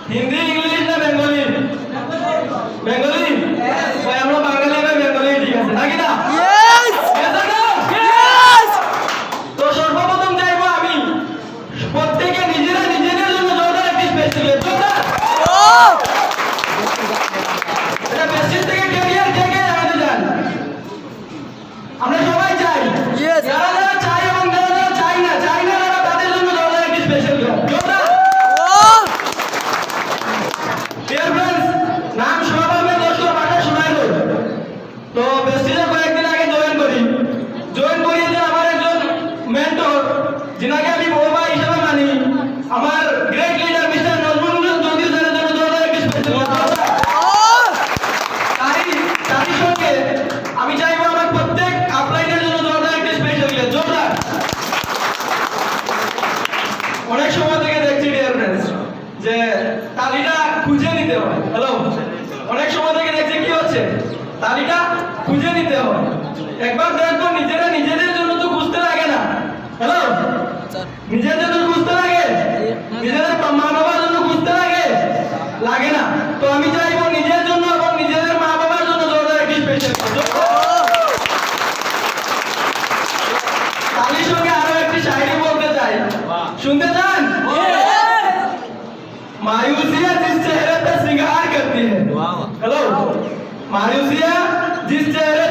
Hindi English না Bengali? Bengali? ভাই আমরা বাঙালি না বেঙ্গলি ঠিক আছে নাকি না? তো সর্বপ্রথম চাইবো আমি প্রত্যেকে নিজেরা নিজেদের জন্য জোরদার একটি স্পেস দিলে জোরদার এটা বেসিস থেকে ক্যারিয়ার থেকে জানাতে চান আমরা সবাই চাই যারা যারা চাই এবং যারা যারা চাই না তারা তাদের জন্য জোরদার একটি স্পেশাল জোরদার ডিয়ার ফ্রেন্ডস নাম শোনাবে দর্শক মাঠে শোনাইল তো বেসিসে কয়েকদিন আগে জয়েন করিয়েছেন আমার একজন মেন্টর যিনাকে আমি বড় ভাই হিসেবে মানি আমার great leader mister Nazrul Chowdhury স্যারের জন্য জোরদার একটি স্পেশাল তারই সঙ্গে আমি চাইবো আমার প্রত্যেক আপলাইনের জন্য জোরদার একটি স্পেশাল জোরদার অনেক সময় থেকে দেখছি ডিয়ার ফ্রেন্ডস যে তালিটা খুঁজে নিতে হয় হ্যালো অনেক সময় থেকে দেখছি কি হচ্ছে তালিটা খুঁজে নিতে হয় একবার দেখবো নিজেরা নিজেদের জন্য তো খুঁজতে লাগে না হ্যালো নিজের জন্য খুঁজতে লাগে নিজেদের মা বাবার জন্য খুঁজতে লাগে না তো আমি চাইবো নিজের জন্য এবং নিজেদের মা বাবার জন্য জোরদার একটি স্পেশাল তালির সঙ্গে আরো একটি শায়রি বলতে চাই শুনতে চান मायूसिया जिस चेहरे पे श्रृंगार करती है हेलो मायूसिया जिस चेहरे